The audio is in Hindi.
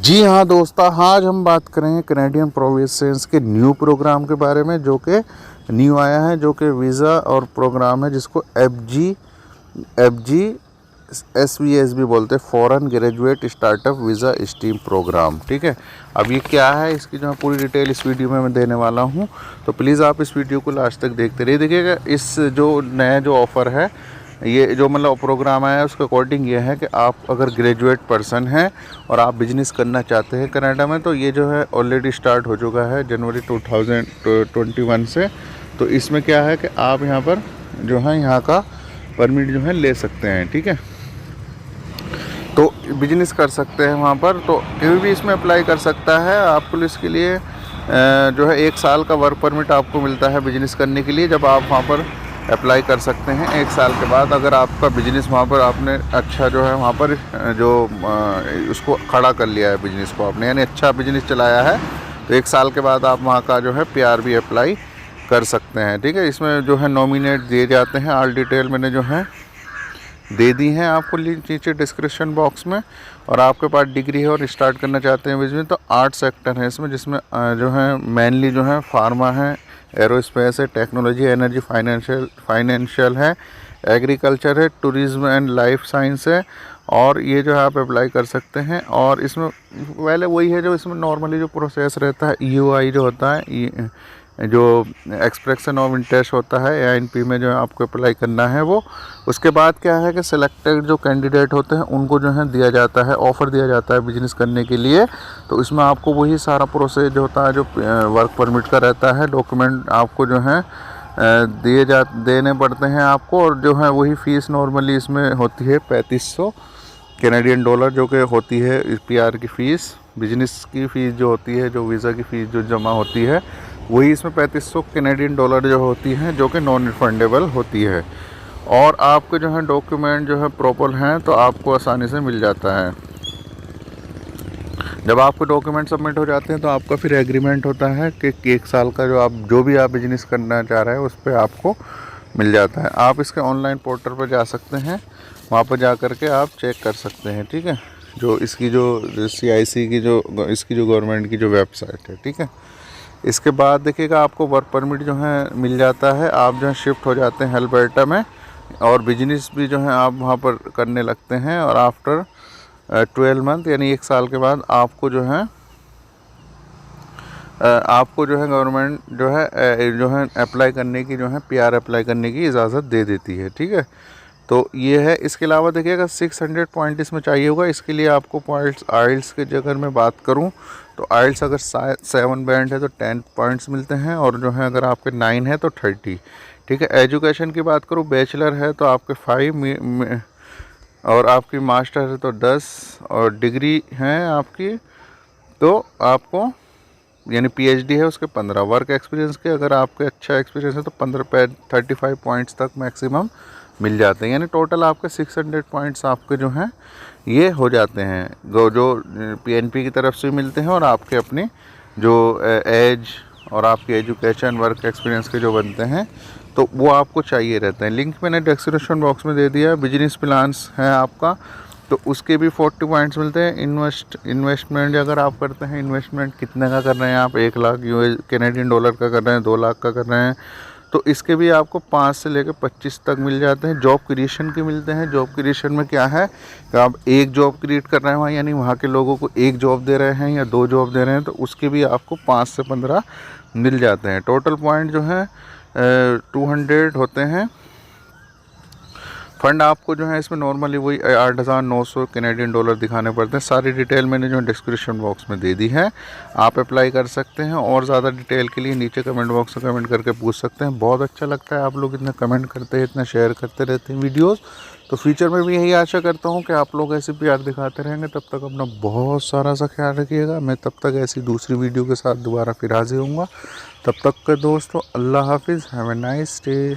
जी हाँ दोस्तों, आज हम बात करेंगे कैनेडियन प्रोविंसेस के न्यू प्रोग्राम के बारे में जो कि न्यू आया है, जो कि वीज़ा और प्रोग्राम है जिसको FGSVS भी बोलते हैं, foreign graduate startup visa steam programme. ठीक है, अब ये क्या है, इसकी जो पूरी डिटेल इस वीडियो में मैं देने वाला हूँ, तो प्लीज़ आप इस वीडियो को लास्ट तक देखते रहिए। देखिएगा, इस जो नया जो ऑफ़र है, ये जो मतलब प्रोग्राम आया है उसके अकॉर्डिंग ये है कि आप अगर ग्रेजुएट पर्सन हैं और आप बिज़नेस करना चाहते हैं कनाडा में, तो ये जो है ऑलरेडी स्टार्ट हो चुका है जनवरी 2021 से। तो इसमें क्या है कि आप यहाँ पर जो है यहाँ का परमिट जो है ले सकते हैं। ठीक है, तो बिजनेस कर सकते हैं वहाँ पर, तो कोई भी इसमें अप्लाई कर सकता है। आपको इसके लिए जो है 1 साल का वर्क परमिट आपको मिलता है बिजनेस करने के लिए, जब आप वहाँ पर अप्लाई कर सकते हैं। 1 साल के बाद अगर आपका बिजनेस वहाँ पर आपने अच्छा जो है वहाँ पर जो उसको खड़ा कर लिया है बिजनेस को आपने, यानी अच्छा बिजनेस चलाया है, तो 1 साल के बाद आप वहाँ का जो है PR भी अप्लाई कर सकते हैं। ठीक है, इसमें जो है नॉमिनेट दिए जाते हैं, ऑल डिटेल मैंने जो है दे दी हैं आपको नीचे डिस्क्रिप्शन बॉक्स में। और आपके पास डिग्री है और स्टार्ट करना चाहते हैं बिजनेस, तो 8 सेक्टर हैं इसमें, जिसमें जो है मेनली जो है फार्मा है, एरोस्पेस है, टेक्नोलॉजी, एनर्जी, फाइनेंशियल है, एग्रीकल्चर है, टूरिज्म एंड लाइफ साइंस है। और ये जो है आप अप्लाई कर सकते हैं। और इसमें पहले वही है जो इसमें नॉर्मली जो प्रोसेस रहता है, EOI जो होता है, जो एक्सप्रेशन ऑफ इंटरेस्ट होता है, AINP में जो है आपको अप्लाई करना है वो। उसके बाद क्या है कि सिलेक्टेड जो कैंडिडेट होते हैं उनको जो है दिया जाता है, ऑफ़र दिया जाता है बिजनेस करने के लिए। तो इसमें आपको वही सारा प्रोसेस जो होता है, जो वर्क परमिट का रहता है, डॉक्यूमेंट आपको जो है देने पड़ते हैं आपको। और जो है वही फ़ीस नॉर्मली इसमें होती है 3500 कैनेडियन डॉलर, जो कि होती है PR की फ़ीस। बिजनेस की फ़ीस जो होती है, जो वीज़ा की फ़ीस जो जमा होती है, वही इसमें 3500 कैनेडियन डॉलर जो होती हैं, जो कि नॉन रिफंडेबल होती है। और आपके जो है डॉक्यूमेंट जो है प्रॉपर हैं, तो आपको आसानी से मिल जाता है। जब आपके डॉक्यूमेंट सबमिट हो जाते हैं तो आपका फिर एग्रीमेंट होता है कि 1 साल का जो भी आप बिजनेस करना चाह रहे हैं उस पर आपको मिल जाता है। आप इसके ऑनलाइन पोर्टल पर जा सकते हैं, वहाँ पर जा कर के आप चेक कर सकते हैं। ठीक है, जो इसकी जो CIC की जो इसकी जो गवर्नमेंट की जो वेबसाइट है। ठीक है, इसके बाद देखिएगा आपको वर्क परमिट जो है मिल जाता है। आप जो है शिफ्ट हो जाते हैं अल्बर्टा में, और बिजनेस भी जो है आप वहाँ पर करने लगते हैं। और आफ्टर 12 मंथ यानी 1 साल के बाद आपको जो है गवर्नमेंट जो है अप्लाई करने की जो है PR अप्लाई करने की इजाज़त दे देती है। ठीक है, तो ये है। इसके अलावा देखिएगा 600 पॉइंट इसमें चाहिए होगा। इसके लिए आपको पॉइंट्स आइल्स के अगर मैं बात करूं, तो आइल्स अगर 7 बैंड है तो 10 पॉइंट्स मिलते हैं, और जो है अगर आपके 9 है तो 30। ठीक है, एजुकेशन की बात करूं, बैचलर है तो आपके 5 और आपकी मास्टर है तो 10, और डिग्री है आपकी तो आपको यानी PhD है उसके 15। वर्क एक्सपीरियंस के अगर आपके अच्छा एक्सपीरियंस है तो 35 पॉइंट्स तक मैक्सिमम मिल जाते हैं। यानी टोटल आपके 600 पॉइंट्स आपके जो हैं ये हो जाते हैं, जो PNP की तरफ से मिलते हैं, और आपके अपने जो एज और आपकी एजुकेशन वर्क एक्सपीरियंस के जो बनते हैं, तो वो आपको चाहिए रहते हैं। लिंक मैंने डिस्क्रिप्शन बॉक्स में दे दिया। बिजनेस प्लान्स है आपका, तो उसके भी 40 पॉइंट्स मिलते हैं। इन्वेस्टमेंट अगर आप करते हैं, इन्वेस्टमेंट कितने का कर रहे हैं आप, 1 लाख कैनेडियन डॉलर का कर रहे हैं, 2 लाख का कर रहे हैं, तो इसके भी आपको 5 से लेकर 25 तक मिल जाते हैं। जॉब क्रिएशन के मिलते हैं। जॉब क्रिएशन में क्या है कि आप एक जॉब क्रिएट कर रहे हैं वहाँ, यानी वहाँ के लोगों को 1 जॉब दे रहे हैं या 2 जॉब दे रहे हैं, तो उसके भी आपको 5 से 15 मिल जाते हैं। टोटल पॉइंट जो है 200 होते हैं। फ़ंड आपको जो है इसमें नॉर्मली वही 8,900 कैनेडियन डॉलर दिखाने पड़ते हैं। सारी डिटेल मैंने जो डिस्क्रिप्शन बॉक्स में दे दी है, आप अप्लाई कर सकते हैं। और ज़्यादा डिटेल के लिए नीचे कमेंट बॉक्स में कमेंट करके पूछ सकते हैं। बहुत अच्छा लगता है आप लोग इतना कमेंट करते हैं, इतना शेयर करते रहते हैं वीडियोज़। तो फ्यूचर में भी यही आशा करता हूँ कि आप लोग ऐसे PR दिखाते रहेंगे। तब तक अपना बहुत सारा सा ख्याल रखिएगा। मैं तब तक ऐसी दूसरी वीडियो के साथ दोबारा फिर हाजिर होऊंगा। तब तक के दोस्तों, अल्लाह हाफिज़, हैव ए नाइस डे।